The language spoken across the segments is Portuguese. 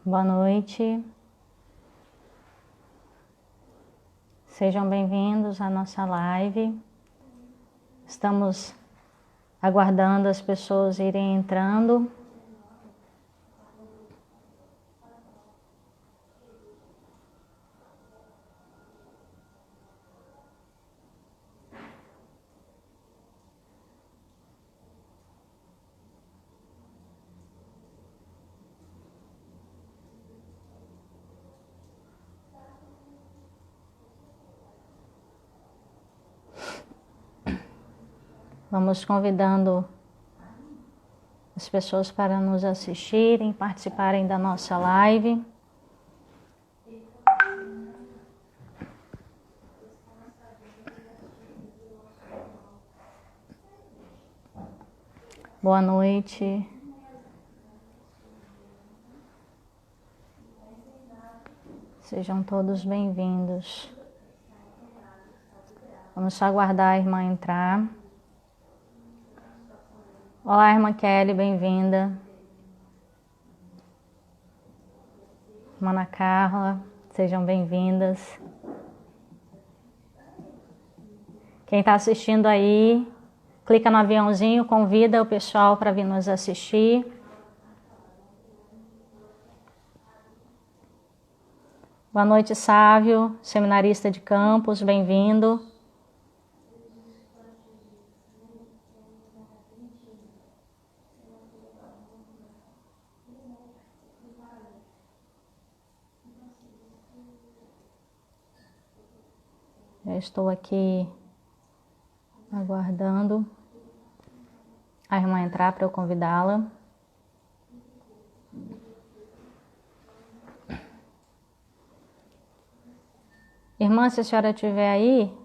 Boa noite. Sejam bem-vindos à nossa live. Estamos aguardando as pessoas irem entrando. Vamos convidando as pessoas para nos assistirem, participarem da nossa live. Boa noite. Sejam todos bem-vindos. Vamos só aguardar a irmã entrar. Olá, irmã Kelly, bem-vinda. Irmã Ana Carla, sejam bem-vindas. Quem está assistindo aí, clica no aviãozinho, convida o pessoal para vir nos assistir. Boa noite, Sávio, seminarista de Campos, bem-vindo. Eu estou aqui aguardando a irmã entrar para eu convidá-la. Irmã, se a senhora estiver aí,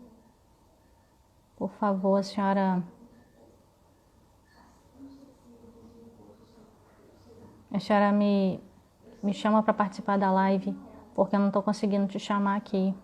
por favor, a senhora me chama para participar da live, porque eu não estou conseguindo te chamar aqui.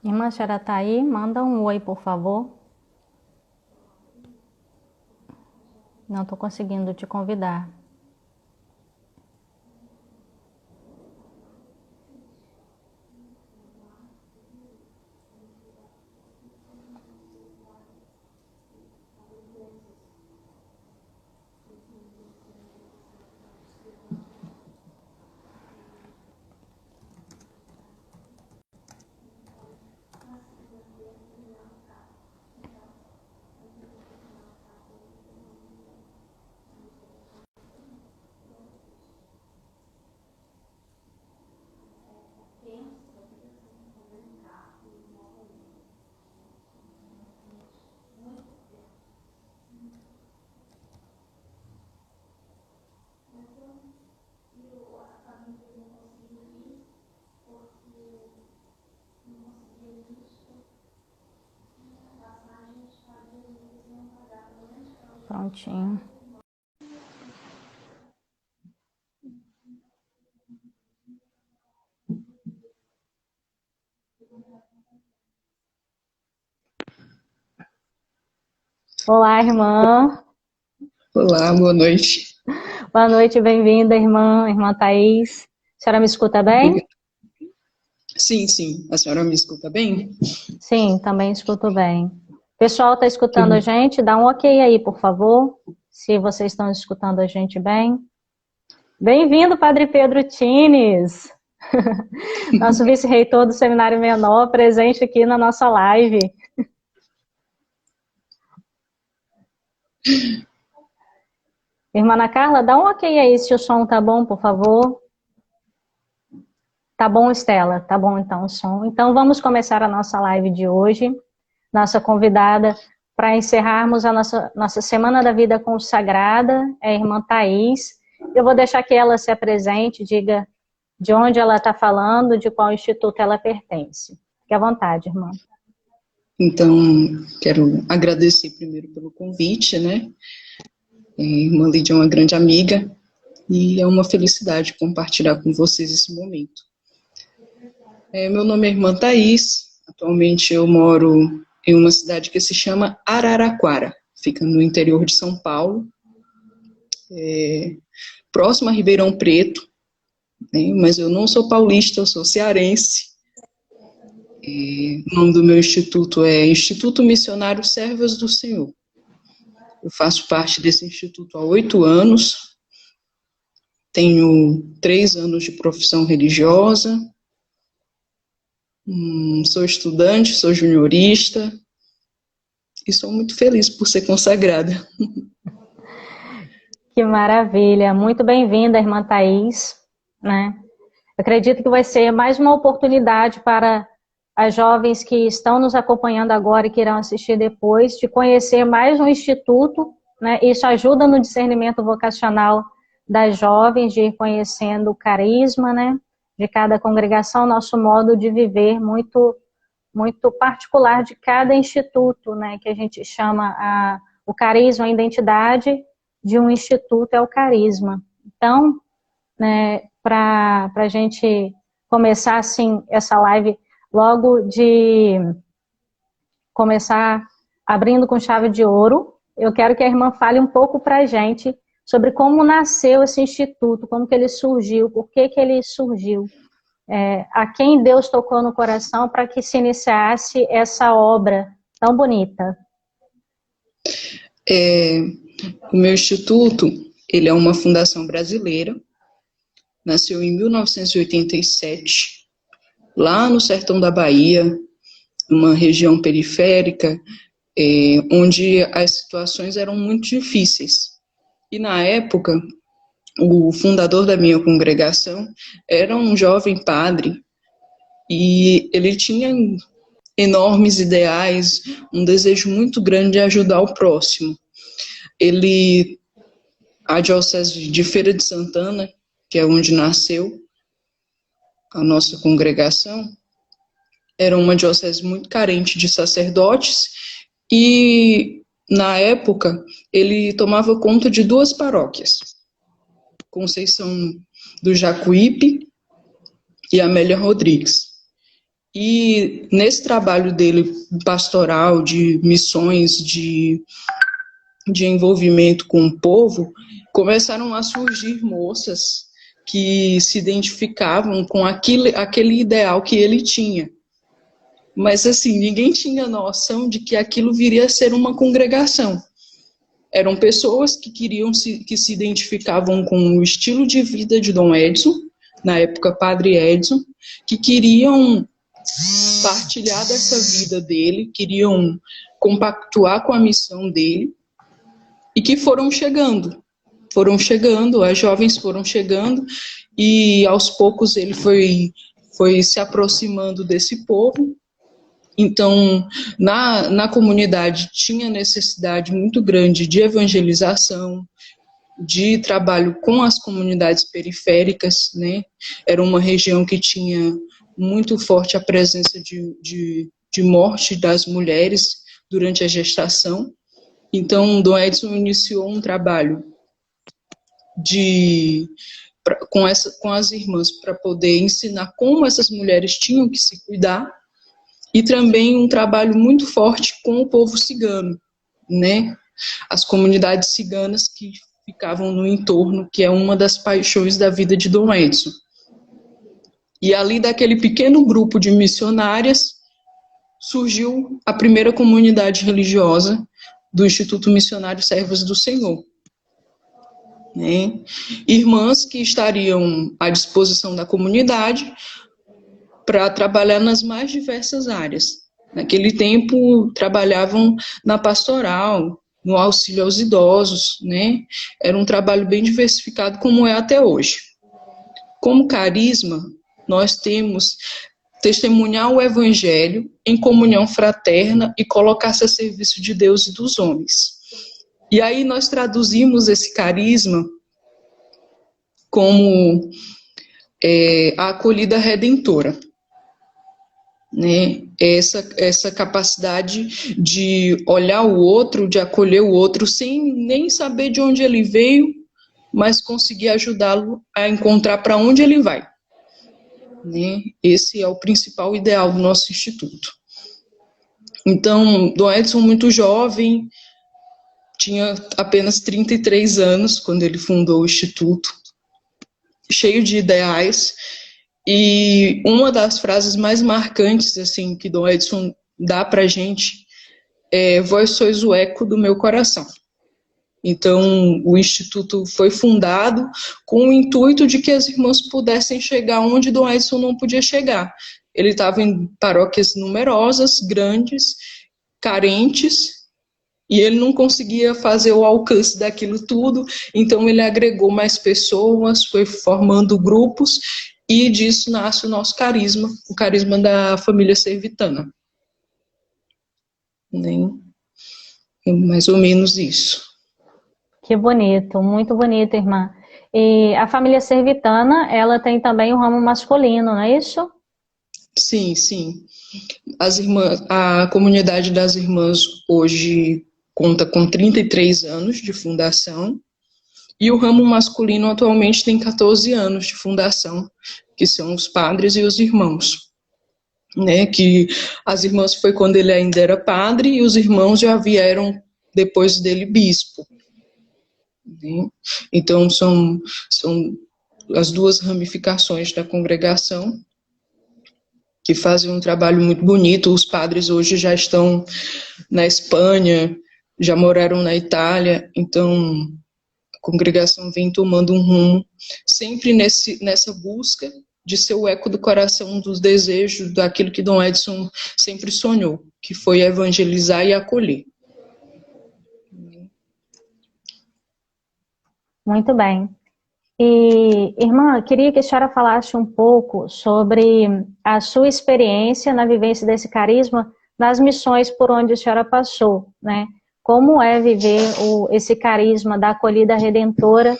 Irmã, a senhora está aí? Manda um oi, por favor. Não estou conseguindo te convidar. Prontinho. Olá, irmã. Olá, boa noite. Boa noite, bem-vinda, irmã Thaís. A senhora me escuta bem? Sim, sim. A senhora me escuta bem? Sim, também escuto bem. O pessoal está Que escutando a bom. gente? Dá um ok aí, por favor, se vocês estão escutando a gente bem. Bem-vindo, Padre Pedro Tines, nosso vice-reitor do Seminário Menor, presente aqui na nossa live. Irmã Ana Carla, dá um ok aí se o som tá bom, por favor. Tá bom, Estela? Tá bom então o som. Então vamos começar a nossa live de hoje. Nossa convidada para encerrarmos a nossa Semana da Vida Consagrada é a irmã Thaís. Eu vou deixar que ela se apresente, diga de onde ela está falando, de qual instituto ela pertence. Fique à vontade, irmã. Então, quero agradecer primeiro pelo convite, né? Irmã Lídia é uma grande amiga e é uma felicidade compartilhar com vocês esse momento. Meu nome é irmã Thaís, atualmente eu moro em uma cidade que se chama Araraquara, fica no interior de São Paulo, próximo a Ribeirão Preto, né? Mas eu não sou paulista, eu sou cearense. O nome do meu instituto é Instituto Missionário Servas do Senhor. Eu faço parte desse instituto há 8 anos, tenho 3 anos de profissão religiosa, sou estudante, sou juniorista e sou muito feliz por ser consagrada. Que maravilha, muito bem-vinda, irmã Thaís, né? Acredito que vai ser mais uma oportunidade para as jovens que estão nos acompanhando agora e que irão assistir depois, de conhecer mais um instituto, né? Isso ajuda no discernimento vocacional das jovens, de ir conhecendo o carisma, né? De cada congregação, nosso modo de viver muito, muito particular de cada instituto, né? Que a gente chama o carisma, a identidade de um instituto é o carisma. Então, né, para a gente começar assim essa live, logo de começar abrindo com chave de ouro, eu quero que a irmã fale um pouco para a gente sobre como nasceu esse instituto, como que ele surgiu, por que que ele surgiu, a quem Deus tocou no coração para que se iniciasse essa obra tão bonita. O meu instituto, ele é uma fundação brasileira, nasceu em 1987, lá no sertão da Bahia, uma região periférica, onde as situações eram muito difíceis. E na época, o fundador da minha congregação era um jovem padre e ele tinha enormes ideais, um desejo muito grande de ajudar o próximo. A diocese de Feira de Santana, que é onde nasceu a nossa congregação, era uma diocese muito carente de sacerdotes e, na época, ele tomava conta de 2 paróquias, Conceição do Jacuípe e Amélia Rodrigues. E nesse trabalho dele pastoral, de missões, de envolvimento com o povo, começaram a surgir moças que se identificavam com aquele ideal que ele tinha. Mas, assim, ninguém tinha noção de que aquilo viria a ser uma congregação. Eram pessoas que que se identificavam com o estilo de vida de Dom Edson, na época Padre Edson, que queriam partilhar dessa vida dele, queriam compactuar com a missão dele, e que foram chegando, as jovens foram chegando, e aos poucos ele foi se aproximando desse povo. Então, na comunidade tinha necessidade muito grande de evangelização, de trabalho com as comunidades periféricas, né? Era uma região que tinha muito forte a presença de morte das mulheres durante a gestação. Então, Dom Edson iniciou um trabalho com as irmãs para poder ensinar como essas mulheres tinham que se cuidar, e também um trabalho muito forte com o povo cigano, né? As comunidades ciganas que ficavam no entorno, que é uma das paixões da vida de Dom Edson. E ali daquele pequeno grupo de missionárias surgiu a primeira comunidade religiosa do Instituto Missionário Servas do Senhor, né? Irmãs que estariam à disposição da comunidade para trabalhar nas mais diversas áreas. Naquele tempo, trabalhavam na pastoral, no auxílio aos idosos, né? Era um trabalho bem diversificado, como é até hoje. Como carisma, nós temos testemunhar o evangelho em comunhão fraterna e colocar-se a serviço de Deus e dos homens. E aí nós traduzimos esse carisma como a acolhida redentora, né? Essa capacidade de olhar o outro, de acolher o outro, sem nem saber de onde ele veio, mas conseguir ajudá-lo a encontrar para onde ele vai, né? Esse é o principal ideal do nosso instituto. Então, Dom Edson, muito jovem, tinha apenas 33 anos quando ele fundou o instituto, cheio de ideais. E uma das frases mais marcantes assim que Dom Edson dá para a gente é: vós sois o eco do meu coração. Então, o Instituto foi fundado com o intuito de que as irmãs pudessem chegar onde Dom Edson não podia chegar. Ele estava em paróquias numerosas, grandes, carentes, e ele não conseguia fazer o alcance daquilo tudo, então ele agregou mais pessoas, foi formando grupos, e disso nasce o nosso carisma, o carisma da família servitana. É mais ou menos isso. Que bonito, muito bonito, irmã. E a família servitana, ela tem também o ramo masculino, não é isso? Sim, sim. A comunidade das irmãs hoje conta com 33 anos de fundação, e o ramo masculino atualmente tem 14 anos de fundação, que são os padres e os irmãos, né? Que as irmãs foi quando ele ainda era padre, e os irmãos já vieram depois dele bispo, né? Então são as duas ramificações da congregação que fazem um trabalho muito bonito. Os padres hoje já estão na Espanha, já moraram na Itália, então a congregação vem tomando um rumo, sempre nessa busca de ser o eco do coração, dos desejos, daquilo que Dom Edson sempre sonhou, que foi evangelizar e acolher. Muito bem. E, irmã, queria que a senhora falasse um pouco sobre a sua experiência na vivência desse carisma nas missões por onde a senhora passou, né? Como é viver esse carisma da acolhida redentora,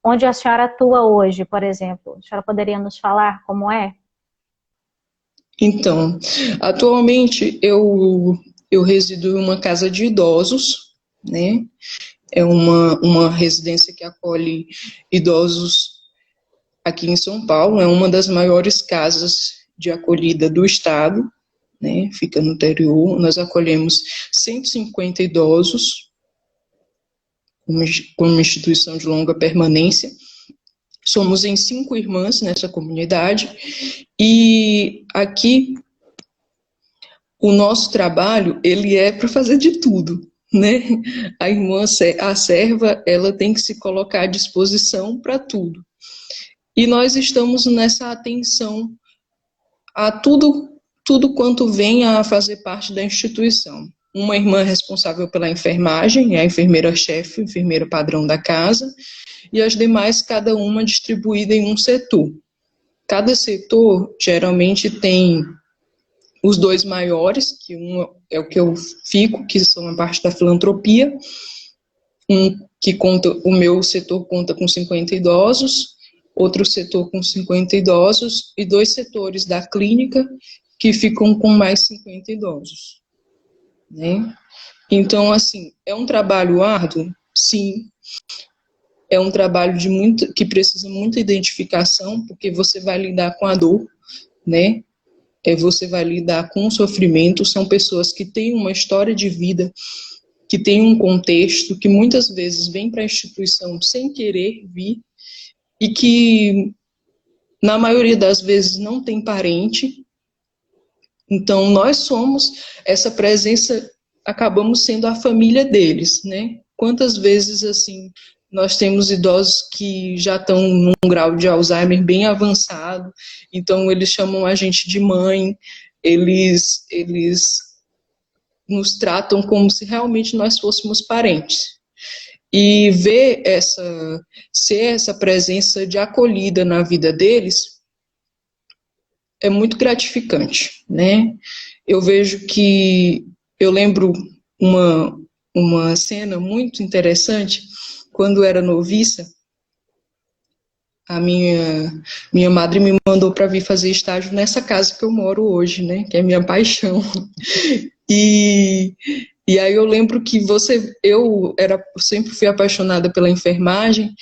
onde a senhora atua hoje, por exemplo? A senhora poderia nos falar como é? Então, atualmente eu resido em uma casa de idosos, né? É uma residência que acolhe idosos aqui em São Paulo, é uma das maiores casas de acolhida do estado, né? Fica no interior. Nós acolhemos 150 idosos, como instituição de longa permanência. Somos em 5 irmãs nessa comunidade, e aqui o nosso trabalho, ele é para fazer de tudo, né? A irmã, a serva, ela tem que se colocar à disposição para tudo. E nós estamos nessa atenção a tudo quanto vem a fazer parte da instituição. Uma irmã responsável pela enfermagem, é a enfermeira-chefe, enfermeira padrão da casa, e as demais, cada uma distribuída em um setor. Cada setor, geralmente, tem os 2 maiores, que um é o que eu fico, que são a parte da filantropia, o meu setor conta com 50 idosos, outro setor com 50 idosos, e 2 setores da clínica, que ficam com mais 50 idosos, né? Então, assim, é um trabalho árduo? Sim. É um trabalho que precisa muita identificação, porque você vai lidar com a dor, né? Você vai lidar com o sofrimento. São pessoas que têm uma história de vida, que têm um contexto, que muitas vezes vêm para a instituição sem querer vir, e que, na maioria das vezes, não tem parente. Então, nós somos essa presença, acabamos sendo a família deles, né? Quantas vezes, assim, nós temos idosos que já estão num grau de Alzheimer bem avançado, então eles chamam a gente de mãe, eles nos tratam como se realmente nós fôssemos parentes. E ser essa presença de acolhida na vida deles é muito gratificante, né? Eu vejo que, eu lembro uma cena muito interessante, quando era noviça, a minha madre me mandou para vir fazer estágio nessa casa que eu moro hoje, né? Que é minha paixão. E, e aí eu lembro que eu sempre fui apaixonada pela enfermagem,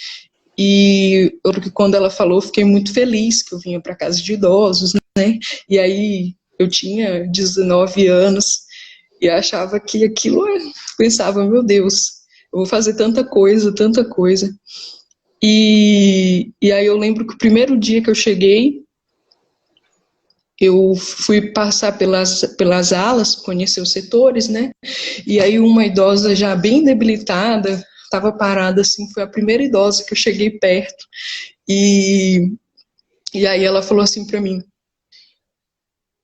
e quando ela falou, eu fiquei muito feliz que eu vinha para casa de idosos, né? E aí eu tinha 19 anos e achava que aquilo, pensava, meu Deus, eu vou fazer tanta coisa, tanta coisa. E aí eu lembro que o primeiro dia que eu cheguei, eu fui passar pelas alas, conhecer os setores, né? E aí uma idosa já bem debilitada, estava parada assim, foi a primeira idosa que eu cheguei perto. E aí ela falou assim para mim,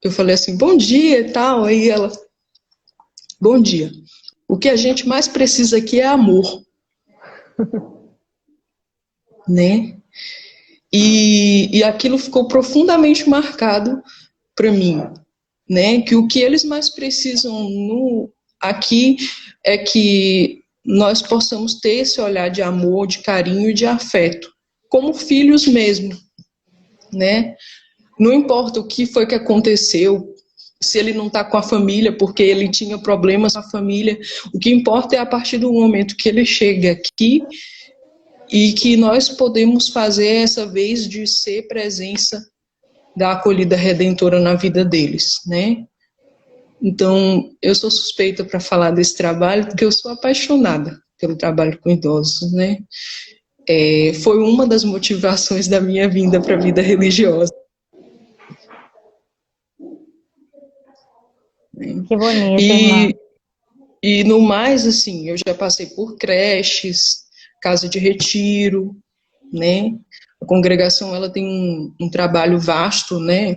eu falei assim, bom dia e tal, aí ela, bom dia. O que a gente mais precisa aqui é amor, né? E aquilo ficou profundamente marcado para mim, né? Que o que eles mais precisam aqui é que nós possamos ter esse olhar de amor, de carinho e de afeto, como filhos mesmo, né? Não importa o que foi que aconteceu, se ele não está com a família porque ele tinha problemas com a família, o que importa é a partir do momento que ele chega aqui e que nós podemos fazer essa vez de ser presença da acolhida redentora na vida deles, né? Então, eu sou suspeita para falar desse trabalho porque eu sou apaixonada pelo trabalho com idosos, né? Foi uma das motivações da minha vinda para a vida religiosa. Que bonito, irmã. E no mais, assim, eu já passei por creches, casa de retiro, né? A congregação, ela tem um trabalho vasto, né?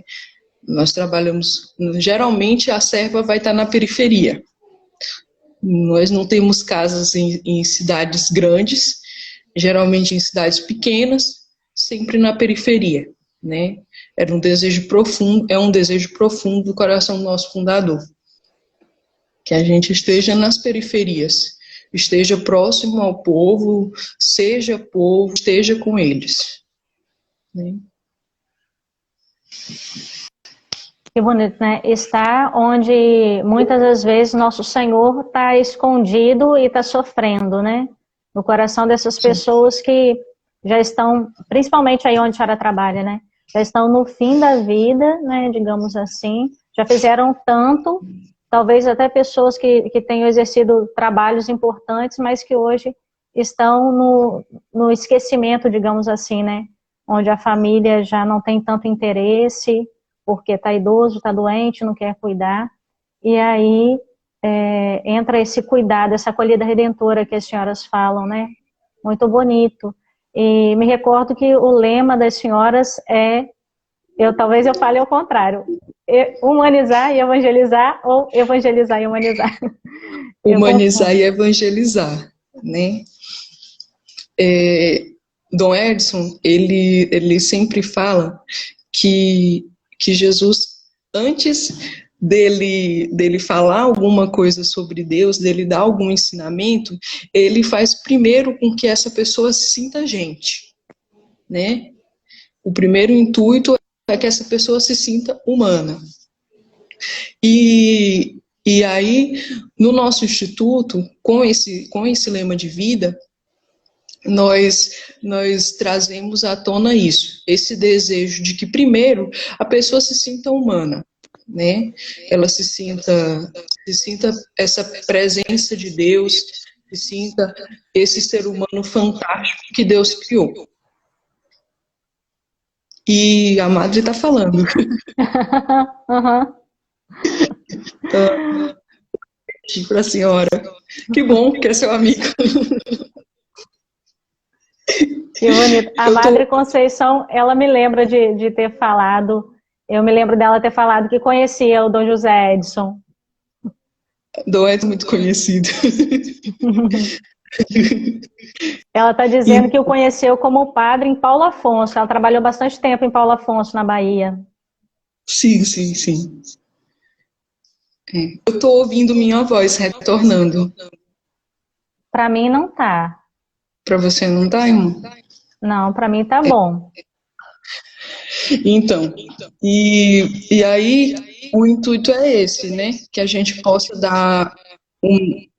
Nós trabalhamos, geralmente a serva vai estar na periferia. Nós não temos casas em cidades grandes, geralmente em cidades pequenas, sempre na periferia, né? É um desejo profundo do coração do nosso fundador, que a gente esteja nas periferias, esteja próximo ao povo, esteja com eles, né? Que bonito, né? Está onde muitas das vezes nosso Senhor está escondido e está sofrendo, né? No coração dessas pessoas que já estão, principalmente aí onde a senhora trabalha, né? Já estão no fim da vida, né? Digamos assim, já fizeram tanto, talvez até pessoas que tenham exercido trabalhos importantes, mas que hoje estão no esquecimento, digamos assim, né? Onde a família já não tem tanto interesse, porque está idoso, está doente, não quer cuidar. E aí entra esse cuidado, essa acolhida redentora que as senhoras falam, né? Muito bonito. E me recordo que o lema das senhoras talvez eu fale ao contrário, humanizar e evangelizar, ou evangelizar e humanizar. Humanizar e evangelizar, né? Dom Edson, ele sempre fala que Jesus, antes dele falar alguma coisa sobre Deus, dele dar algum ensinamento, ele faz primeiro com que essa pessoa se sinta gente, né? O primeiro intuito é que essa pessoa se sinta humana. E E aí, no nosso instituto, com esse lema de vida, nós trazemos à tona isso, esse desejo de que, primeiro, a pessoa se sinta humana, né? Ela se sinta essa presença de Deus, se sinta esse ser humano fantástico que Deus criou. E a Madre está falando. Uhum. Para a senhora. Que bom que é seu amigo. Que bonito. A Madre Conceição, ela me lembra de ter falado, eu me lembro dela ter falado que conhecia o Dom José Edson. Dom é muito conhecido. Ela está dizendo que o conheceu como padre em Paulo Afonso. Ela trabalhou bastante tempo em Paulo Afonso, na Bahia. Sim, sim, sim. Eu estou ouvindo minha voz retornando. Para mim não tá. Para você não tá, irmão? Não, para mim tá bom. Então, e aí o intuito é esse, né? Que a gente possa dar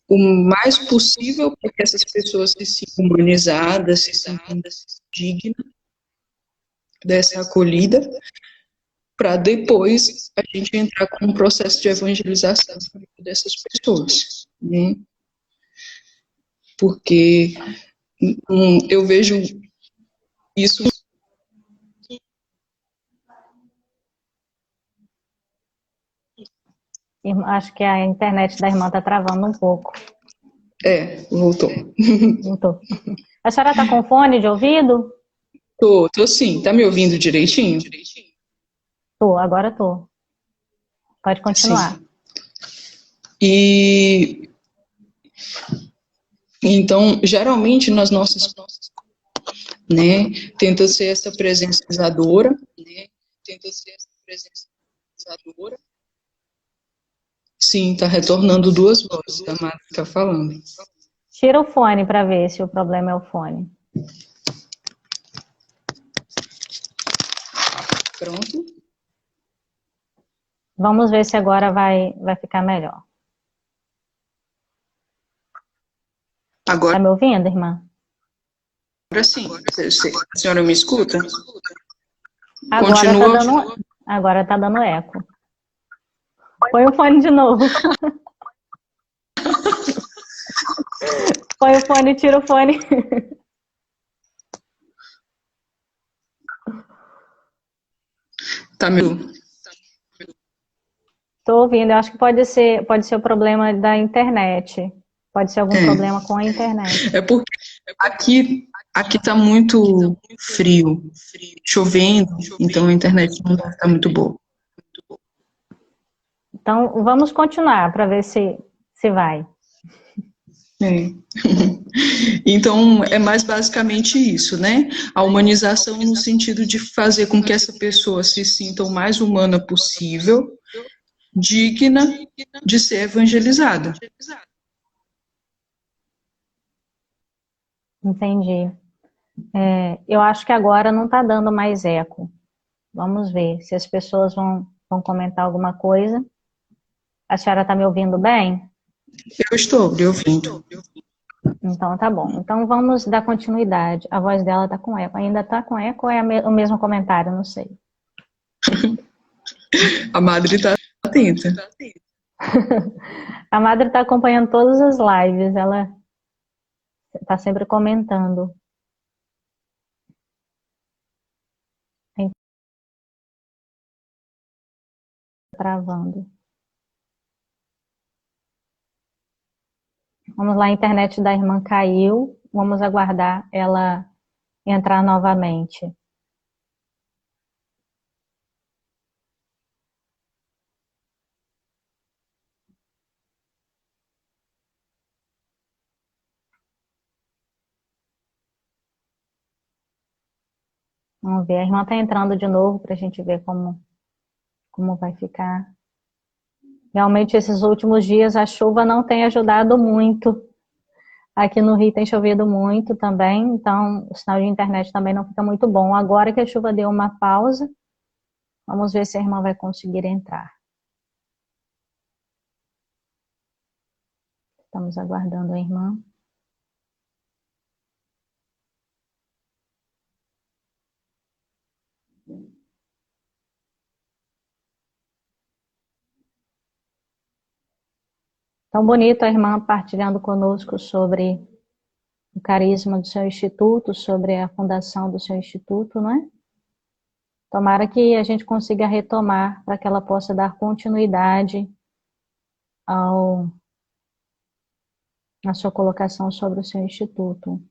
o mais possível para que essas pessoas se sintam humanizadas, se sintam dignas dessa acolhida, para depois a gente entrar com um processo de evangelização dessas pessoas, né? Porque eu vejo isso. Acho que a internet da irmã tá travando um pouco. Voltou. Voltou. A senhora tá com fone de ouvido? Tô sim. Tá me ouvindo direitinho? Tô, agora tô. Pode continuar. Sim. E então, geralmente nas nossas, né, tenta ser essa presençadora, né? Sim, tá retornando duas vozes, a Mari tá falando. Tira o fone para ver se o problema é o fone. Pronto? Vamos ver se agora vai ficar melhor. Agora Tá me ouvindo, irmã? sim. A senhora me escuta? Agora tá dando eco. Põe o fone de novo. Põe o fone, tira o fone. Tá me ouvindo? Tô ouvindo. Eu acho que pode ser o problema da internet. Pode ser algum problema com a internet. É porque aqui tá muito frio, chovendo, então a internet não deve estar muito boa. Então, vamos continuar para ver se vai. Então, é mais basicamente isso, né? A humanização no sentido de fazer com que essa pessoa se sinta o mais humana possível, digna de ser evangelizada. Entendi. Eu acho que agora não está dando mais eco. Vamos ver se as pessoas vão comentar alguma coisa. A senhora está me ouvindo bem? Eu estou lhe ouvindo. Então tá bom. Então vamos dar continuidade. A voz dela está com eco. Ainda está com eco ou é o mesmo comentário? Não sei. A Madre está atenta. A Madre está acompanhando todas as lives. Ela está sempre comentando. Travando. Vamos lá, a internet da irmã caiu. Vamos aguardar ela entrar novamente. Vamos ver, a irmã está entrando de novo para a gente ver como vai ficar. Realmente, esses últimos dias a chuva não tem ajudado muito. Aqui no Rio tem chovido muito também, então o sinal de internet também não fica muito bom. Agora que a chuva deu uma pausa, vamos ver se a irmã vai conseguir entrar. Estamos aguardando a irmã. Tão bonito a irmã partilhando conosco sobre o carisma do seu instituto, sobre a fundação do seu instituto, não é? Tomara que a gente consiga retomar para que ela possa dar continuidade na sua colocação sobre o seu instituto.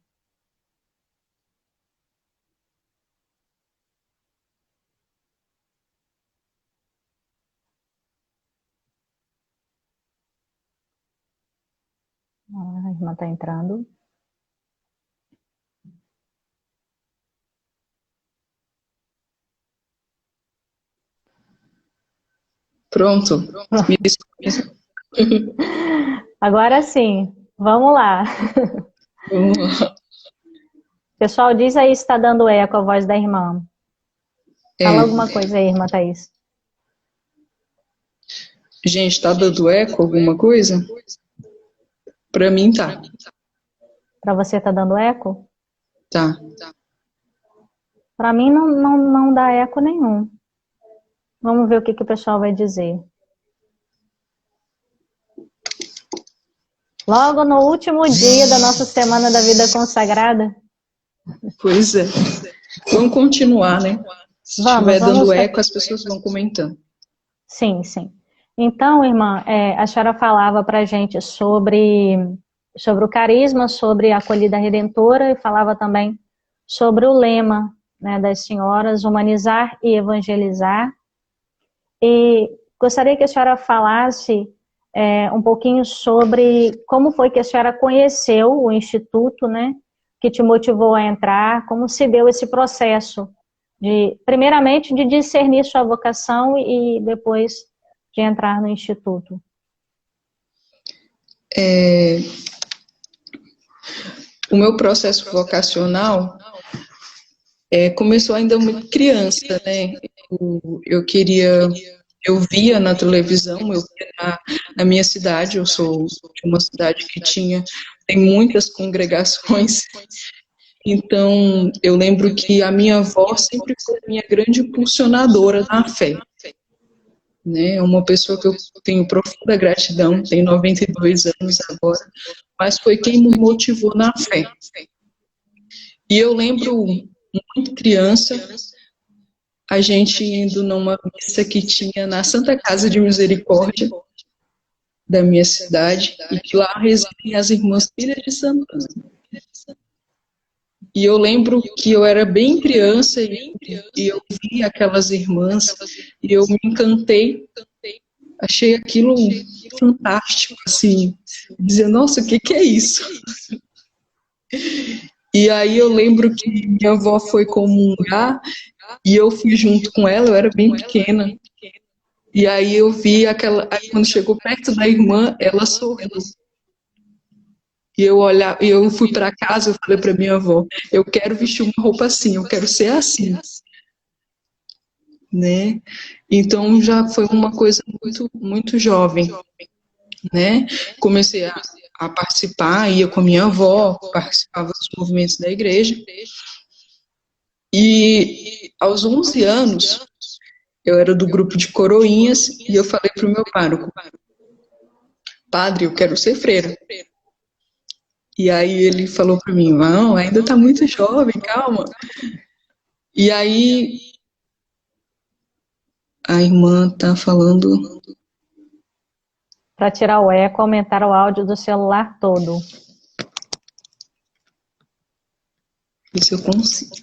A irmã está entrando. Pronto. Agora sim, vamos lá. Pessoal, diz aí se está dando eco a voz da irmã. Fala alguma coisa aí, irmã Thaís. Gente, está dando eco alguma coisa? Para mim tá. Para você tá dando eco? Tá. Para mim não dá eco nenhum. Vamos ver o que o pessoal vai dizer. Logo no último dia da nossa Semana da Vida Consagrada. Pois é. Vamos continuar, né? Se estiver dando eco, as pessoas vão comentando. Sim, sim. Então, irmã, a senhora falava para a gente sobre o carisma, sobre a acolhida redentora e falava também sobre o lema, né, das senhoras, humanizar e evangelizar. E gostaria que a senhora falasse um pouquinho sobre como foi que a senhora conheceu o Instituto, né, que te motivou a entrar, como se deu esse processo primeiramente, de discernir sua vocação e depois de entrar no Instituto. O meu processo vocacional começou ainda muito criança, né? Eu via na televisão, eu via na minha cidade, eu sou de uma cidade que tem muitas congregações, então eu lembro que a minha avó sempre foi a minha grande impulsionadora na fé, né? É uma pessoa que eu tenho profunda gratidão, tem 92 anos agora, mas foi quem me motivou na fé. E eu lembro, muito criança, a gente indo numa missa que tinha na Santa Casa de Misericórdia da minha cidade, e que lá residem as irmãs Filhas de Santana. E eu lembro que eu era bem criança e eu vi aquelas irmãs e eu me encantei, achei aquilo fantástico, assim, dizer, nossa, o que é isso? E aí eu lembro que minha avó foi comungar e eu fui junto com ela, eu era bem pequena. E aí eu vi aí quando chegou perto da irmã, ela sorriu. E eu fui para casa, eu falei para minha avó, eu quero vestir uma roupa assim, eu quero ser assim, né? Então já foi uma coisa muito, muito jovem, né? Comecei a participar, ia com a minha avó, participava dos movimentos da igreja. E aos 11 anos, eu era do grupo de coroinhas e eu falei para o meu pároco, padre, eu quero ser freira. E aí ele falou para mim, não, ainda está muito jovem, calma. E aí a irmã está falando... Para tirar o eco, aumentar o áudio do celular todo. Ver se eu consigo.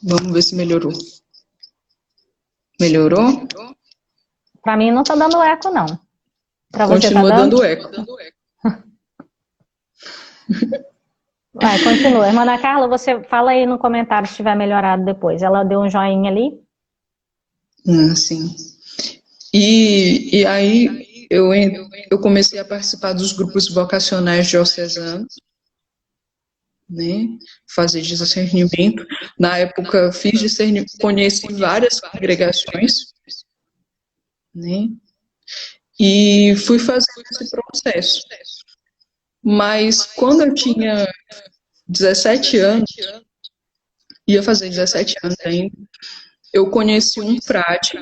Vamos ver se melhorou. Melhorou? Para mim não está dando eco, não. Para você continua tá dando? Dando eco. Vai, continua. Irmã Ana Carla, você fala aí no comentário se tiver melhorado depois. Ela deu um joinha ali. Sim. E aí eu comecei a participar dos grupos vocacionais diocesanos, né? Fazer discernimento. Na época fiz discernimento, conheci várias congregações, né? E fui fazendo esse processo. Mas quando eu tinha 17 anos, ia fazer 17 anos ainda, eu conheci um frade,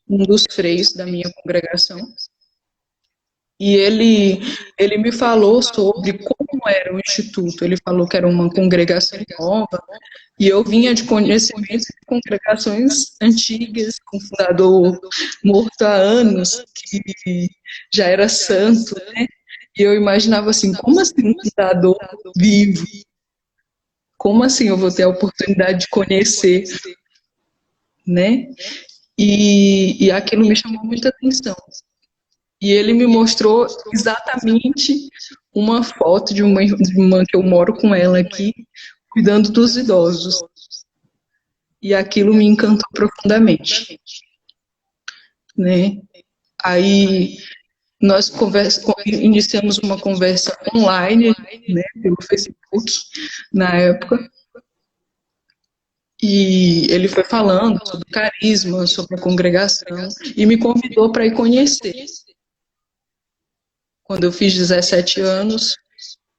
um dos freis da minha congregação, e ele me falou sobre como era o instituto. Ele falou que era uma congregação nova, e eu vinha de conhecimentos de congregações antigas, com fundador morto há anos, que já era santo, né? E eu imaginava assim, como assim um fundador vivo? Como assim eu vou ter a oportunidade de conhecer, né? E aquilo me chamou muita atenção. E ele me mostrou exatamente uma foto de uma irmã que eu moro com ela aqui, cuidando dos idosos. E aquilo me encantou profundamente, né? Aí nós iniciamos uma conversa online, né, pelo Facebook, na época, e ele foi falando sobre o carisma, sobre a congregação, e me convidou para ir conhecer. Quando eu fiz 17 anos,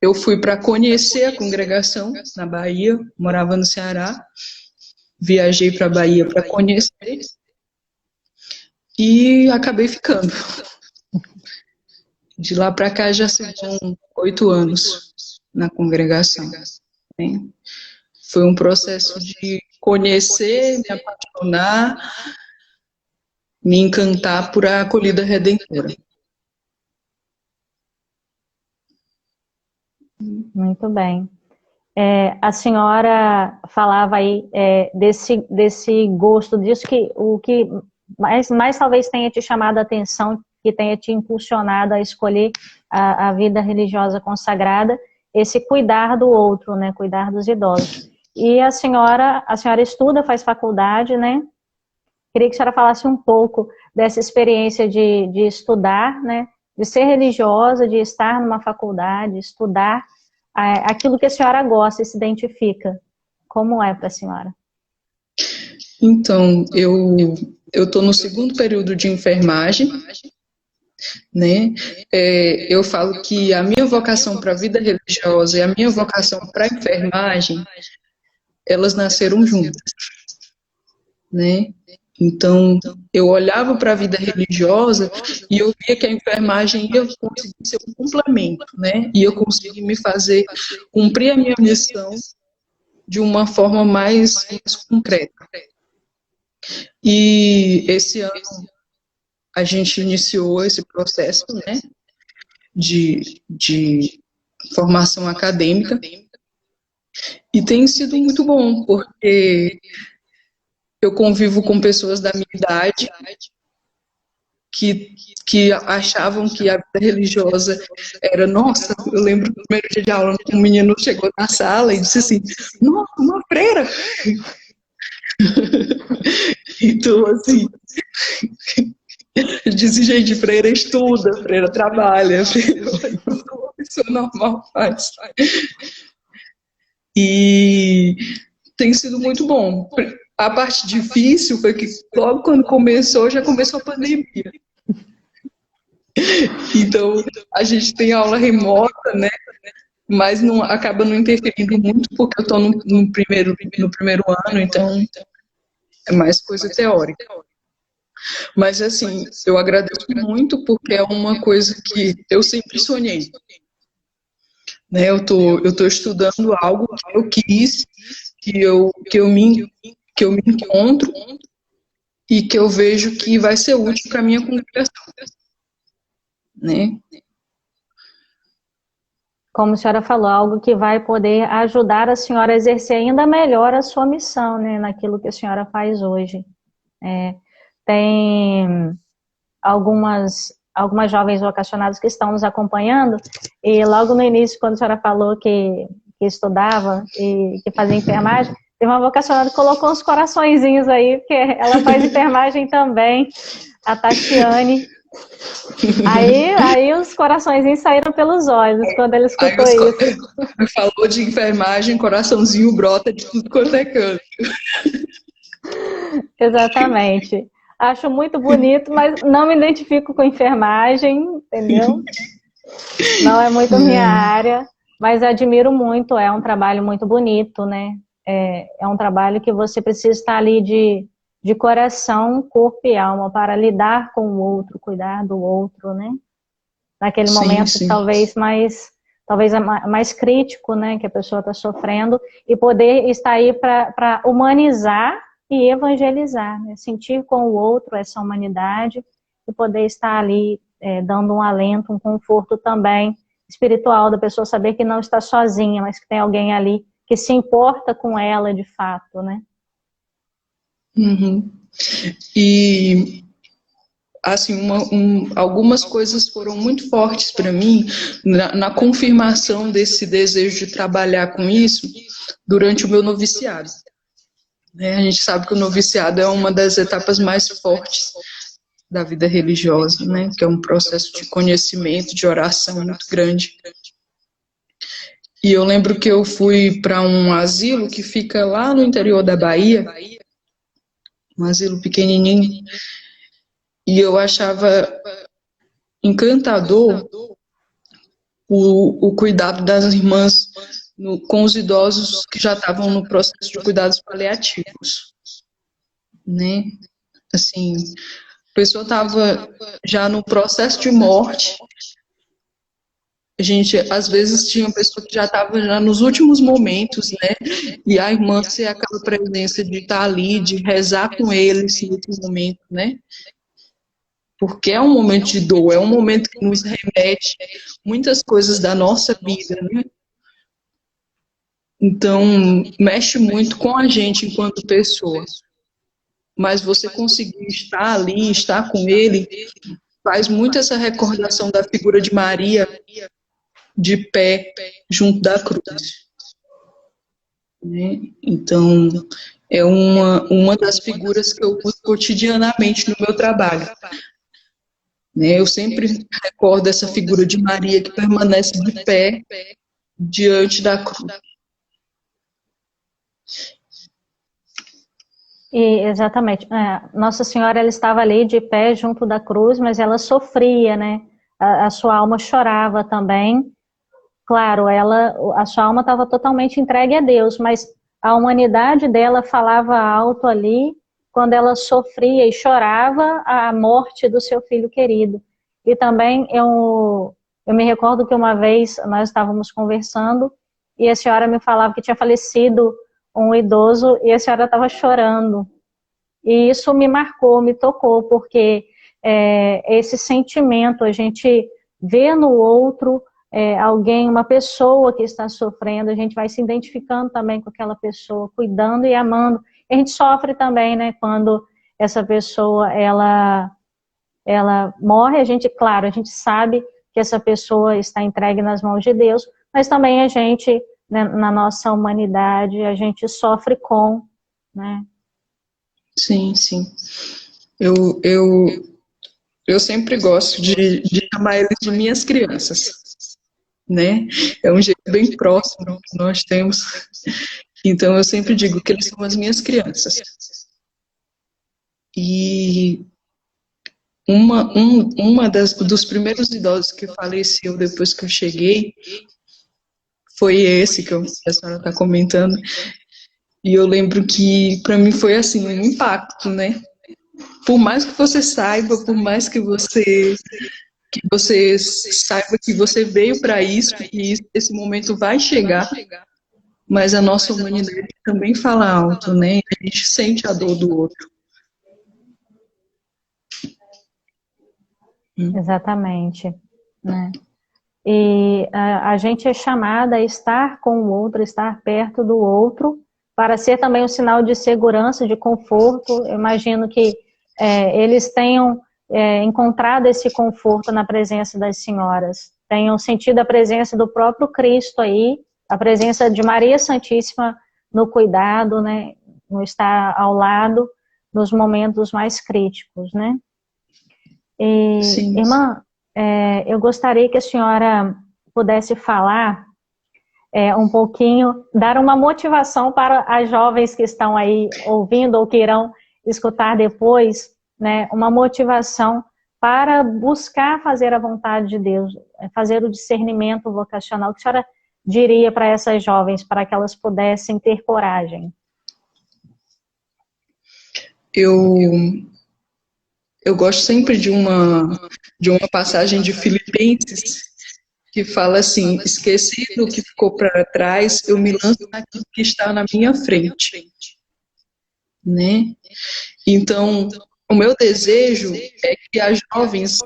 eu fui para conhecer a congregação na Bahia, morava no Ceará, viajei para a Bahia para conhecer e acabei ficando. De lá para cá já são 8 anos na congregação, né? Foi um processo de conhecer, me apaixonar, me encantar por a acolhida redentora. Muito bem. A senhora falava aí desse gosto, disso que o que mais talvez tenha te chamado a atenção, que tenha te impulsionado a escolher a vida religiosa consagrada, esse cuidar do outro, né, cuidar dos idosos. E a senhora estuda, faz faculdade, né? Queria que a senhora falasse um pouco dessa experiência de estudar, né, de ser religiosa, de estar numa faculdade, estudar aquilo que a senhora gosta e se identifica. Como é para a senhora? Então, eu estou no segundo período de enfermagem, né? Eu falo que a minha vocação para a vida religiosa e a minha vocação para a enfermagem, elas nasceram juntas, né? Então, eu olhava para a vida religiosa e eu via que a enfermagem ia conseguir ser um complemento, né? E eu consegui me fazer cumprir a minha missão de uma forma mais concreta. E esse ano a gente iniciou esse processo, né, de formação acadêmica, e tem sido muito bom, porque eu convivo com pessoas da minha idade que achavam que a vida religiosa era, nossa, eu lembro do primeiro dia de aula, um menino chegou na sala e disse assim, nossa, uma freira! Então, assim, disse, gente, freira estuda, freira trabalha, freira uma pessoa normal faz. E tem sido muito bom. A parte difícil foi que logo quando começou, já começou a pandemia. Então, a gente tem aula remota, né? Mas acaba não interferindo muito, porque eu estou no primeiro ano, então é mais coisa teórica. Mas, assim, eu agradeço muito, porque é uma coisa que eu sempre sonhei. Né? Eu tô estudando algo que eu quis, que eu me encontro e que eu vejo que vai ser útil para a minha congregação. Né? Como a senhora falou, algo que vai poder ajudar a senhora a exercer ainda melhor a sua missão, né, naquilo que a senhora faz hoje. Tem algumas jovens vocacionadas que estão nos acompanhando, e logo no início, quando a senhora falou que estudava e que fazia enfermagem, tem uma vocacionada que colocou uns coraçõezinhos aí, porque ela faz enfermagem também, a Tatiane. Aí os coraçõezinhos saíram pelos olhos quando ele escutou isso. Falou de enfermagem, coraçãozinho brota de tudo quanto é canto. Exatamente. Acho muito bonito, mas não me identifico com enfermagem, entendeu? Não é muito minha área, mas admiro muito, é um trabalho muito bonito, né? É um trabalho que você precisa estar ali de coração, corpo e alma para lidar com o outro, cuidar do outro, né? Naquele Sim, momento sim. talvez mais crítico, né? Que a pessoa está sofrendo, e poder estar aí para humanizar e evangelizar, né? Sentir com o outro essa humanidade e poder estar ali dando um alento, um conforto também espiritual da pessoa, saber que não está sozinha, mas que tem alguém ali que se importa com ela de fato, né? Uhum. E assim, algumas coisas foram muito fortes para mim na confirmação desse desejo de trabalhar com isso durante o meu noviciado. A gente sabe que o noviciado é uma das etapas mais fortes da vida religiosa, né? Que é um processo de conhecimento, de oração muito grande. E eu lembro que eu fui para um asilo que fica lá no interior da Bahia, um asilo pequenininho, e eu achava encantador o cuidado das irmãs com os idosos que já estavam no processo de cuidados paliativos, né? Assim, a pessoa estava já no processo de morte. A gente, às vezes, tinha uma pessoa que já estava já nos últimos momentos, né? E a irmã ser aquela presença de estar ali, de rezar com eles nesse momento, né? Porque é um momento de dor, é um momento que nos remete muitas coisas da nossa vida, né? Então, mexe muito com a gente enquanto pessoa. Mas você conseguir estar ali, estar com ele, faz muito essa recordação da figura de Maria de pé junto da cruz. Né? Então, é uma das figuras que eu uso cotidianamente no meu trabalho. Né? Eu sempre recordo essa figura de Maria que permanece de pé diante da cruz. Exatamente. Nossa Senhora, ela estava ali de pé junto da cruz, mas ela sofria, né? A sua alma chorava também. Claro, a sua alma estava totalmente entregue a Deus, mas a humanidade dela falava alto ali quando ela sofria e chorava a morte do seu filho querido. E também eu me recordo que uma vez nós estávamos conversando e a senhora me falava que tinha falecido um idoso e a senhora estava chorando. E isso me marcou, me tocou, porque esse sentimento, a gente vê no outro alguém, uma pessoa que está sofrendo, a gente vai se identificando também com aquela pessoa, cuidando e amando. E a gente sofre também, né, quando essa pessoa, ela morre, claro, a gente sabe que essa pessoa está entregue nas mãos de Deus, mas também a gente, né, na nossa humanidade, a gente sofre com, né? Sim, sim. Eu sempre gosto de chamar eles de minhas crianças, né? É um jeito bem próximo que nós temos. Então, eu sempre digo que eles são as minhas crianças. E dos primeiros idosos que faleceu depois que eu cheguei foi esse que a senhora está comentando. E eu lembro que para mim foi assim um impacto, né? Por mais que você saiba, por mais que você saiba que você veio para isso e esse momento vai chegar, mas a nossa humanidade também fala alto, né? A gente sente a dor do outro. Exatamente, né? E a gente é chamada a estar com o outro, estar perto do outro, para ser também um sinal de segurança, de conforto. Eu imagino que eles tenham encontrado esse conforto na presença das senhoras, tenham sentido a presença do próprio Cristo aí, a presença de Maria Santíssima no cuidado, né, no estar ao lado nos momentos mais críticos, né? E, Sim. irmã, eu gostaria que a senhora pudesse falar um pouquinho, dar uma motivação para as jovens que estão aí ouvindo ou que irão escutar depois, né, uma motivação para buscar fazer a vontade de Deus, fazer o discernimento vocacional. O que a senhora diria para essas jovens, para que elas pudessem ter coragem? Eu gosto sempre de uma passagem de Filipenses que fala assim: esquecendo o que ficou para trás, eu me lanço naquilo que está na minha frente, né? Então, o meu desejo é que as jovens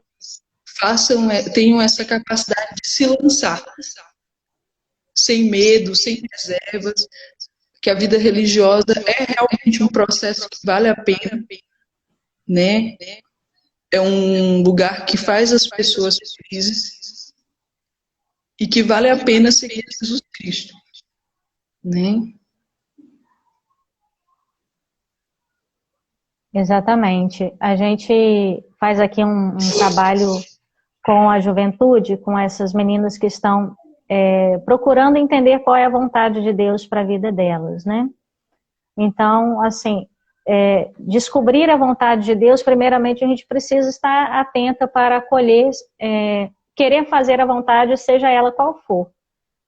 tenham essa capacidade de se lançar, sem medo, sem reservas, que a vida religiosa é realmente um processo que vale a pena, né? É um lugar que faz as pessoas felizes e que vale a pena seguir Jesus Cristo, né? Exatamente. A gente faz aqui um trabalho com a juventude, com essas meninas que estão procurando entender qual é a vontade de Deus para a vida delas, né? Então, assim, descobrir a vontade de Deus, primeiramente a gente precisa estar atenta para acolher, querer fazer a vontade, seja ela qual for.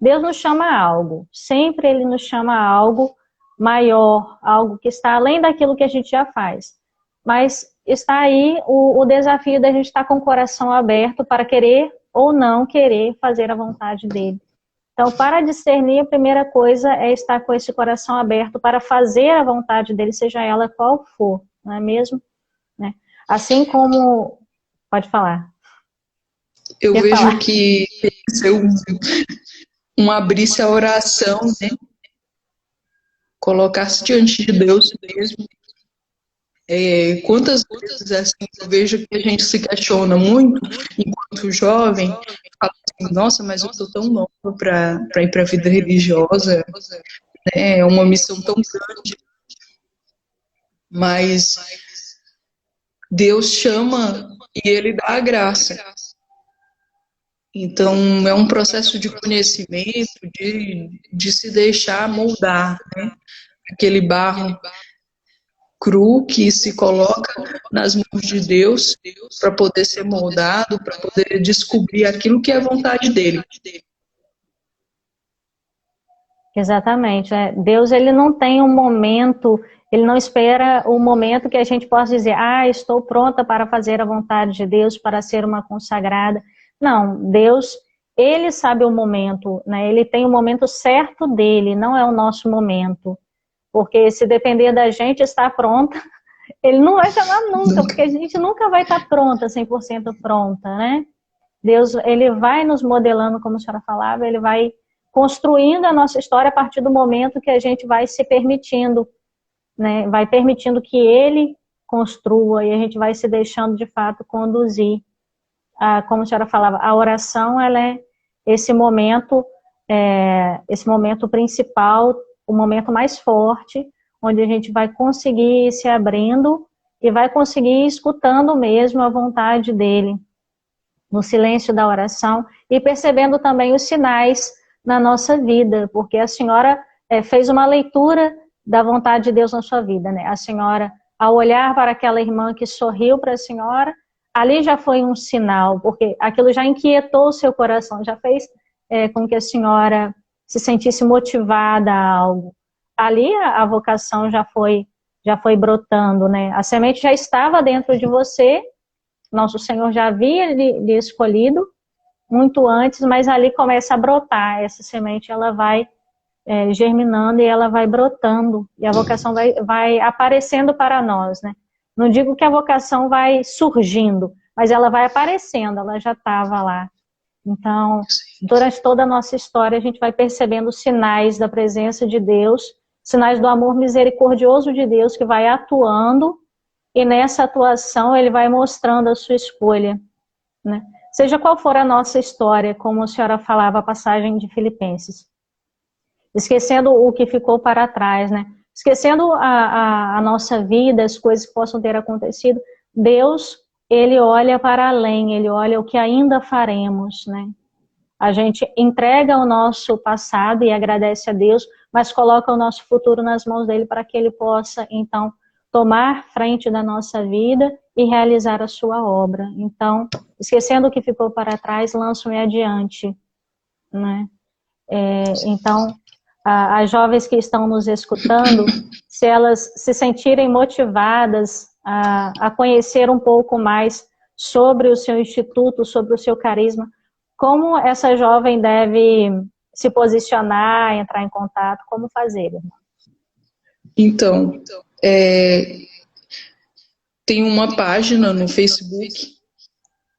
Deus nos chama a algo, sempre Ele nos chama a algo maior, algo que está além daquilo que a gente já faz. Mas está aí o desafio da gente estar com o coração aberto para querer ou não querer fazer a vontade dele. Então, para discernir, a primeira coisa é estar com esse coração aberto para fazer a vontade dele, seja ela qual for, não é mesmo? Né? Assim como... Pode falar. Eu vejo que tem que ser um abrir-se à oração, né? Colocar-se diante de Deus mesmo. Quantas vezes assim, eu vejo que a gente se questiona muito enquanto jovem, fala assim: nossa, mas eu estou tão nova para ir para a vida religiosa, né? É uma missão tão grande, mas Deus chama e Ele dá a graça. Então é um processo de conhecimento, de se deixar moldar, né? Aquele barro cru que se coloca nas mãos de Deus para poder ser moldado, para poder descobrir aquilo que é a vontade dele. Exatamente. Deus, ele não tem um momento, ele não espera o momento que a gente possa dizer: ah, estou pronta para fazer a vontade de Deus, para ser uma consagrada. Não, Deus, ele sabe o momento, né? Ele tem o momento certo dele, não é o nosso momento. Porque se depender da gente estar pronta, ele não vai chamar nunca, porque a gente nunca vai estar pronta, 100% pronta, né? Deus, ele vai nos modelando, como a senhora falava, ele vai construindo a nossa história a partir do momento que a gente vai se permitindo, né? Vai permitindo que ele construa e a gente vai se deixando, de fato, conduzir. Como a senhora falava, a oração, ela é esse momento principal, o momento mais forte, onde a gente vai conseguir ir se abrindo e vai conseguir ir escutando mesmo a vontade dele, no silêncio da oração, e percebendo também os sinais na nossa vida, porque a senhora fez uma leitura da vontade de Deus na sua vida, né? A senhora, ao olhar para aquela irmã que sorriu para a senhora, ali já foi um sinal, porque aquilo já inquietou o seu coração, já fez com que a senhora se sentisse motivada a algo. Ali a vocação já foi brotando, né? A semente já estava dentro de você, nosso Senhor já havia lhe escolhido muito antes, mas ali começa a brotar, essa semente ela vai germinando e ela vai brotando, e a vocação vai aparecendo para nós, né? Não digo que a vocação vai surgindo, mas ela vai aparecendo, ela já estava lá. Então, durante toda a nossa história, a gente vai percebendo sinais da presença de Deus, sinais do amor misericordioso de Deus que vai atuando, e nessa atuação ele vai mostrando a sua escolha, né? Seja qual for a nossa história, como a senhora falava, a passagem de Filipenses. Esquecendo o que ficou para trás, né? Esquecendo a nossa vida, as coisas que possam ter acontecido, Deus, ele olha para além, ele olha o que ainda faremos, né? A gente entrega o nosso passado e agradece a Deus, mas coloca o nosso futuro nas mãos dele para que ele possa, então, tomar frente da nossa vida e realizar a sua obra. Então, esquecendo o que ficou para trás, lanço-me adiante, né? Então, as jovens que estão nos escutando, se elas se sentirem motivadas a conhecer um pouco mais sobre o seu instituto, sobre o seu carisma, como essa jovem deve se posicionar, entrar em contato, como fazer, irmã? Então, tem uma página no Facebook,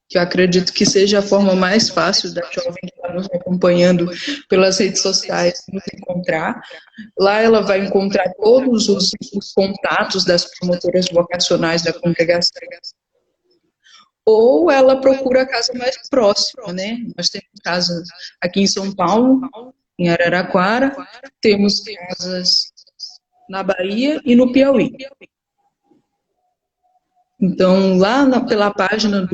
que eu acredito que seja a forma mais fácil da jovem que está nos acompanhando pelas redes sociais nos encontrar. Lá ela vai encontrar todos os contatos das promotoras vocacionais da congregação. Ou ela procura a casa mais próxima, né? Nós temos casas aqui em São Paulo, em Araraquara, temos casas na Bahia e no Piauí. Então, lá pela página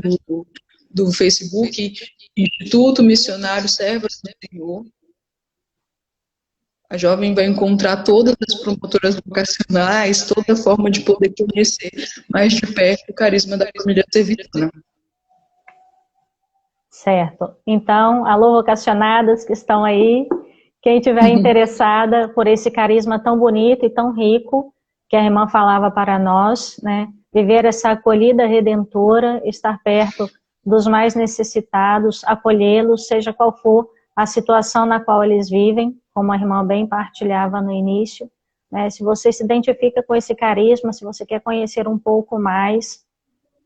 do Facebook, Instituto Missionário Servas do Senhor, a jovem vai encontrar todas as promotoras vocacionais, toda forma de poder conhecer mais de perto o carisma da família servitana. Certo. Então, alô vocacionadas que estão aí, quem tiver interessada por esse carisma tão bonito e tão rico, que a irmã falava para nós, né? Viver essa acolhida redentora, estar perto dos mais necessitados, acolhê-los, seja qual for a situação na qual eles vivem, como a irmã bem partilhava no início, né? Se você se identifica com esse carisma, se você quer conhecer um pouco mais,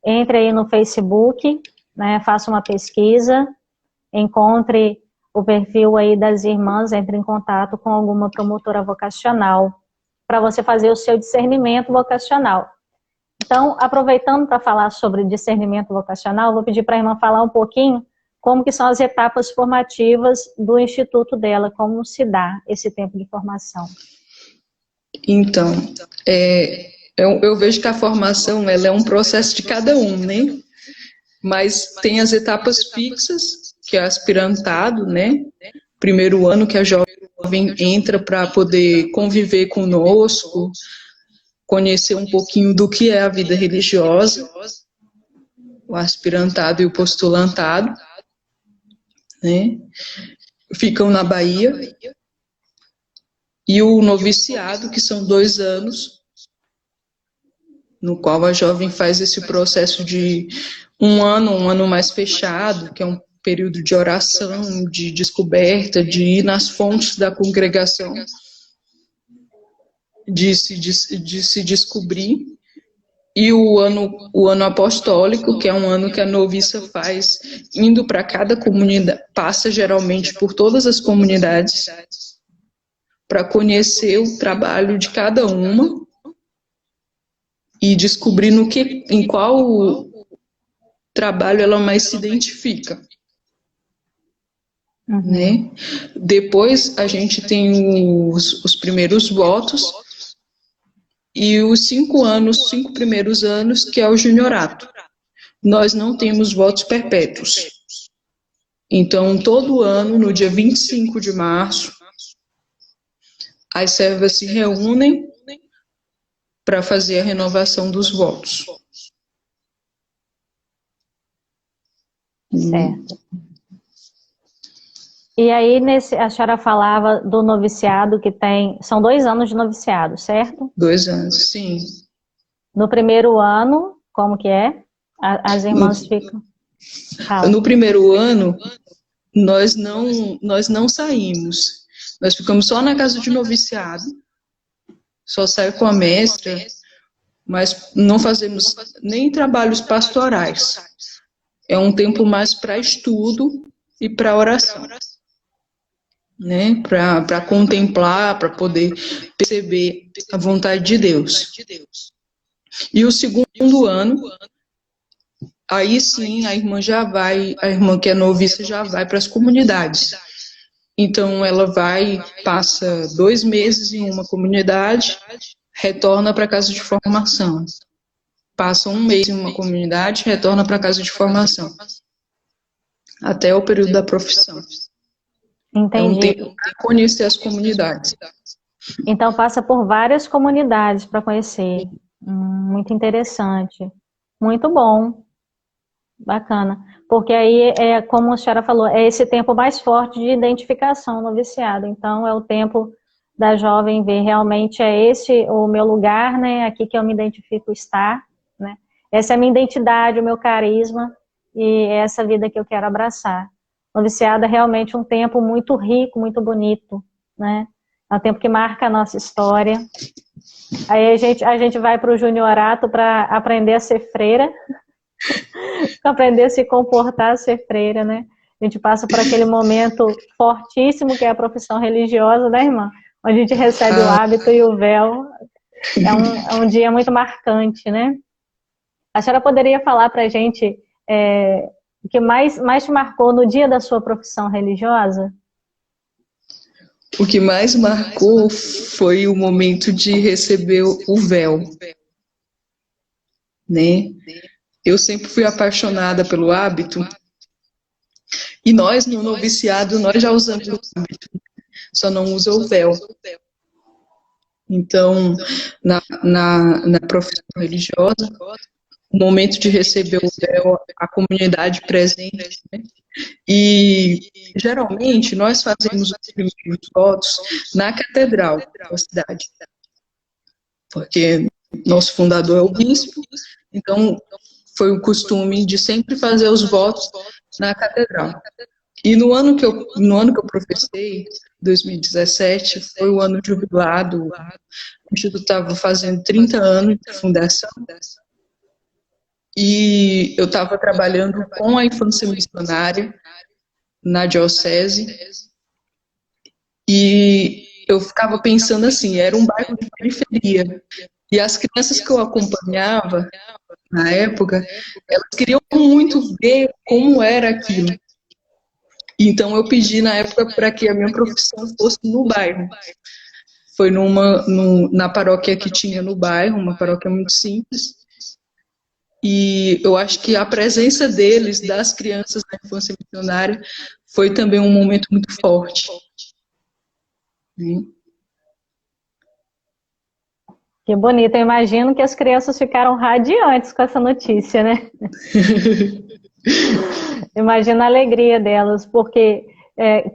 entre aí no Facebook, né? Faça uma pesquisa, encontre o perfil aí das irmãs, entre em contato com alguma promotora vocacional, para você fazer o seu discernimento vocacional. Então, aproveitando para falar sobre discernimento vocacional, vou pedir para a irmã falar um pouquinho como que são as etapas formativas do instituto dela, como se dá esse tempo de formação. Então, eu vejo que a formação ela é um processo de cada um, né? Mas tem as etapas fixas, que é aspirantado, né? Primeiro ano que a jovem entra para poder conviver conosco, conhecer um pouquinho do que é a vida religiosa, o aspirantado e o postulantado, né? Ficam na Bahia, e o noviciado, que são 2 anos, no qual a jovem faz esse processo de um ano mais fechado, que é um período de oração, de descoberta, de ir nas fontes da congregação, de se descobrir, e o ano apostólico, que é um ano que a noviça faz, indo para cada comunidade, passa geralmente por todas as comunidades, para conhecer o trabalho de cada uma, e descobrir em qual trabalho ela mais se identifica. Né? Depois a gente tem os primeiros votos e os 5 primeiros anos, que é o juniorato. Nós não temos votos perpétuos. Então, todo ano, no dia 25 de março, as servas se reúnem para fazer a renovação dos votos. Certo. E aí, a senhora falava do noviciado que são 2 anos de noviciado, certo? 2 anos, sim. No primeiro ano, como que é? As irmãs ficam... No primeiro ano, nós não saímos. Nós ficamos só na casa de noviciado, só saio com a mestra, mas não fazemos nem trabalhos pastorais. É um tempo mais para estudo e para oração, né? Para contemplar, para poder perceber a vontade de Deus. E o segundo ano, aí sim a irmã que é noviça já vai para as comunidades. Então ela passa 2 meses em uma comunidade, retorna para a casa de formação. Passa 1 mês em uma comunidade, retorna para a casa de formação. Até o período da profissão. Entendi. É um tempo para conhecer as comunidades. Então passa por várias comunidades para conhecer, Muito interessante. Muito bom. Bacana. Porque aí, como a senhora falou, é esse tempo mais forte de identificação no viciado. Então, é o tempo da jovem ver realmente é esse o meu lugar, né? Aqui que eu me identifico estar, né? Essa é a minha identidade, o meu carisma e é essa vida que eu quero abraçar. O viciado é realmente um tempo muito rico, muito bonito, né? É um tempo que marca a nossa história. Aí a gente vai para o juniorato para aprender a ser freira, aprender a se comportar, a ser freira, né? A gente passa por aquele momento fortíssimo que é a profissão religiosa, né, irmã? Onde a gente recebe o hábito e o véu. É um dia muito marcante, né? A senhora poderia falar para a gente o que mais te marcou no dia da sua profissão religiosa? O que mais marcou foi o momento de receber o véu, né? Eu sempre fui apaixonada pelo hábito, e nós, no noviciado, nós já usamos o hábito, só não usa o véu. Então, na profissão religiosa, o momento de receber o véu, a comunidade presente, né? E, geralmente, nós fazemos os primeiros votos na catedral da cidade, porque nosso fundador é o bispo, então foi o costume de sempre fazer os votos na catedral. E no ano que eu professei, 2017, foi o ano jubilado, o Instituto estava fazendo 30 anos de fundação, e eu estava trabalhando com a infância missionária na diocese, e eu ficava pensando assim, era um bairro de periferia, e as crianças que eu acompanhava, na época, elas queriam muito ver como era aquilo. Então eu pedi na época para que a minha profissão fosse no bairro. Foi na paróquia que tinha no bairro, uma paróquia muito simples. E eu acho que a presença deles, das crianças da infância missionária, foi também um momento muito forte. Que bonito, eu imagino que as crianças ficaram radiantes com essa notícia, né? Imagina a alegria delas, porque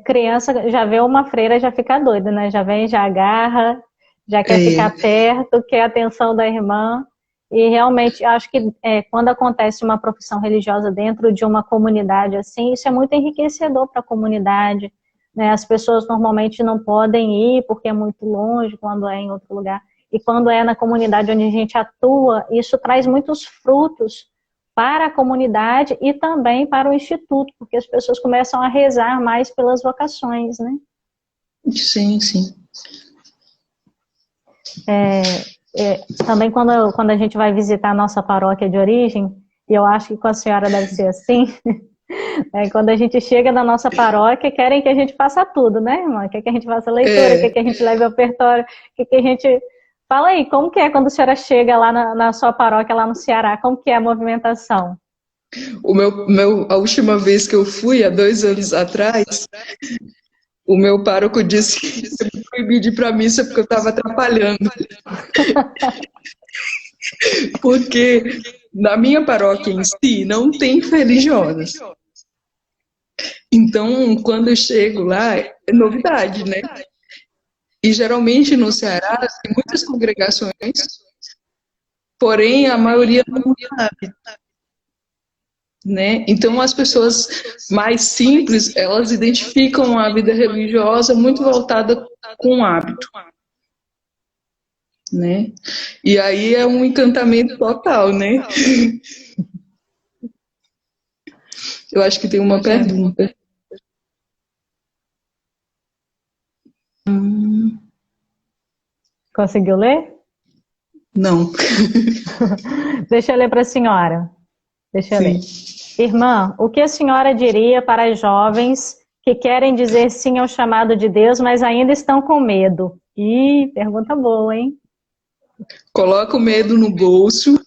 criança já vê uma freira, já fica doida, né? Já vem, já agarra, já quer ficar perto, quer a atenção da irmã. E realmente, acho que quando acontece uma profissão religiosa dentro de uma comunidade assim, isso é muito enriquecedor para a comunidade, né? As pessoas normalmente não podem ir porque é muito longe quando é em outro lugar. E quando é na comunidade onde a gente atua, isso traz muitos frutos para a comunidade e também para o Instituto, porque as pessoas começam a rezar mais pelas vocações, né? Sim, sim. Também quando a gente vai visitar a nossa paróquia de origem, e eu acho que com a senhora deve ser assim, quando a gente chega na nossa paróquia, querem que a gente faça tudo, né, irmã? Quer que a gente faça leitura, quer que a gente leve o ofertório, quer que a gente... Fala aí, como que é quando a senhora chega lá na sua paróquia, lá no Ceará? Como que é a movimentação? A última vez que eu fui, há 2 anos atrás, o meu pároco disse que eu me proibi de ir para a missa porque eu estava atrapalhando. Porque na minha paróquia em si não tem religiosas. Então, quando eu chego lá, é novidade, né? E geralmente no Ceará tem muitas congregações, porém a maioria não sabe, né? Então as pessoas mais simples, elas identificam a vida religiosa muito voltada com o hábito, né? E aí é um encantamento total, né? Eu acho que tem uma pergunta. Conseguiu ler? Não. Deixa eu ler para a senhora. Deixa eu ler. Irmã, o que a senhora diria para as jovens que querem dizer sim ao chamado de Deus, mas ainda estão com medo? Ih, pergunta boa, hein? Coloca o medo no bolso,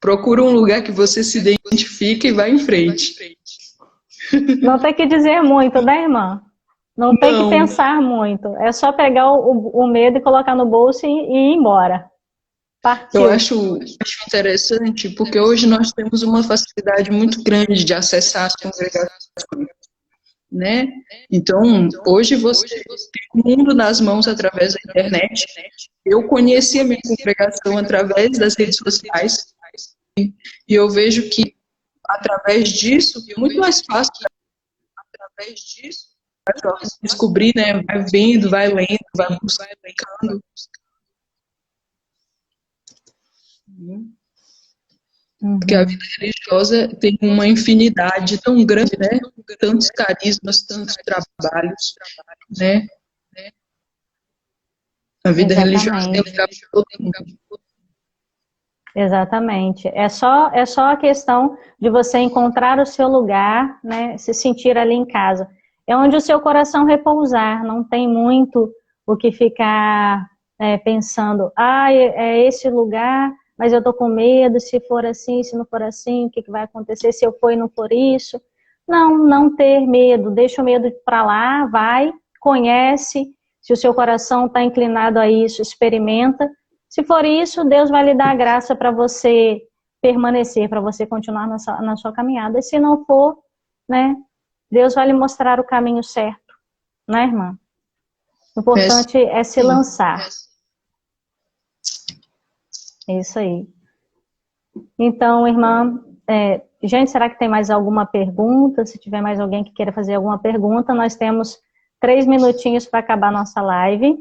procura um lugar que você se identifique e vai em frente. Não tem que dizer muito, né, irmã? Não tem que pensar muito. É só pegar o medo e colocar no bolso e ir embora. Partiu. Eu acho interessante porque hoje nós temos uma facilidade muito grande de acessar as congregações, né? Então, hoje você tem o mundo nas mãos através da internet. Eu conheci a minha congregação através das redes sociais e eu vejo que através disso é muito mais fácil descobrir, né? Vai vendo, vai lendo, vai buscando. Porque a vida religiosa tem uma infinidade tão grande, né? Tantos carismas, tantos trabalhos, né? A vida religiosa tem lugar para todo mundo. Exatamente. É só a questão de você encontrar o seu lugar, né? Se sentir ali em casa. É onde o seu coração repousar. Não tem muito o que ficar pensando. É esse lugar, mas eu tô com medo. Se for assim, se não for assim, o que vai acontecer? Se eu for e não for isso? Não ter medo. Deixa o medo para lá, vai, conhece. Se o seu coração está inclinado a isso, experimenta. Se for isso, Deus vai lhe dar a graça para você permanecer, para você continuar na sua caminhada. E se não for, né, Deus vai lhe mostrar o caminho certo, né, irmã? O importante é se lançar. É isso aí. Então, irmã, gente, será que tem mais alguma pergunta? Se tiver mais alguém que queira fazer alguma pergunta, nós temos 3 minutinhos para acabar a nossa live.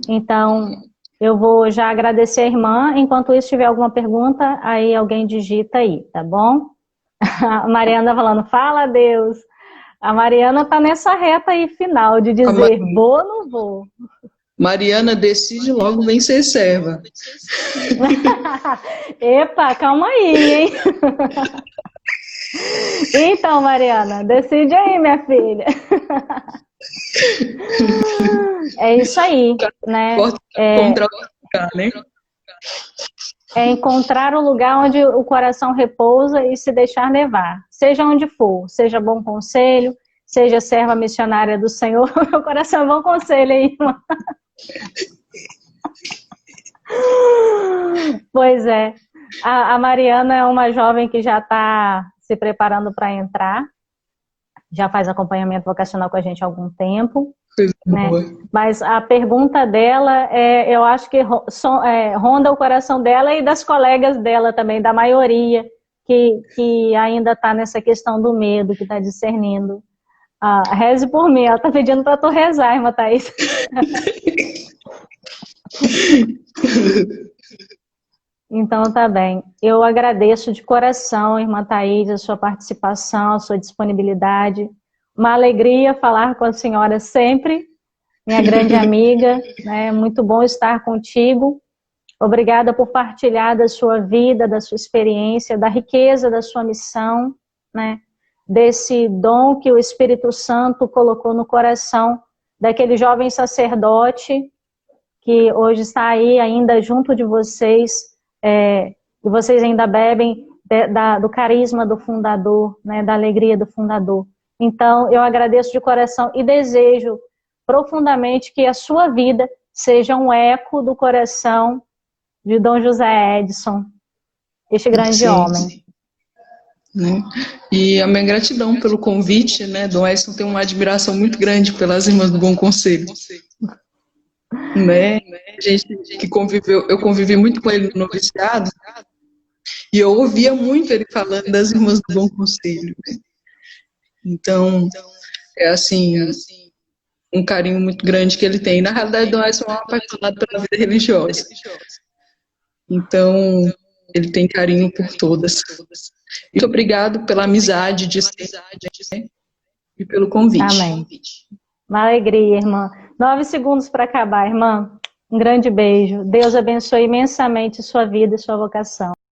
Então, eu vou já agradecer a irmã. Enquanto isso, se tiver alguma pergunta, aí alguém digita aí, tá bom? A Mariana falando, fala Deus. A Mariana tá nessa reta aí final de dizer, vou ou não vou. Mariana decide logo, vem ser serva. Epa, calma aí, hein? Então, Mariana, decide aí, minha filha. É isso aí, né? É encontrar o lugar onde o coração repousa e se deixar levar. Seja onde for, seja bom conselho, seja serva missionária do Senhor. Meu coração é bom conselho aí, irmã. Pois é. A Mariana é uma jovem que já está se preparando para entrar. Já faz acompanhamento vocacional com a gente há algum tempo. Né? Mas a pergunta dela, eu acho que ronda o coração dela e das colegas dela também, da maioria, que ainda está nessa questão do medo, que está discernindo. Reze por mim, ela está pedindo para tu rezar, irmã Thaís. Então tá bem. Eu agradeço de coração, irmã Thaís, a sua participação, a sua disponibilidade. Uma alegria falar com a senhora sempre, minha grande amiga, né? Muito bom estar contigo. Obrigada por partilhar da sua vida, da sua experiência, da riqueza da sua missão, né? Desse dom que o Espírito Santo colocou no coração daquele jovem sacerdote que hoje está aí ainda junto de vocês, e vocês ainda bebem do carisma do fundador, né? Da alegria do fundador. Então, eu agradeço de coração e desejo profundamente que a sua vida seja um eco do coração de Dom José Edson, este grande homem. Né? E a minha gratidão pelo convite, né? Dom Edson tem uma admiração muito grande pelas Irmãs do Bom Conselho. Né? A gente que conviveu, eu convivi muito com ele no noviciado, e eu ouvia muito ele falando das Irmãs do Bom Conselho. Né? Então, é assim, um carinho muito grande que ele tem. Na realidade, Dom Edson é um apaixonado pela vida religiosa. Então, ele tem carinho por todas. Muito obrigado pela amizade de sempre e pelo convite. Amém. Uma alegria, irmã. 9 segundos para acabar, irmã. Um grande beijo. Deus abençoe imensamente sua vida e sua vocação.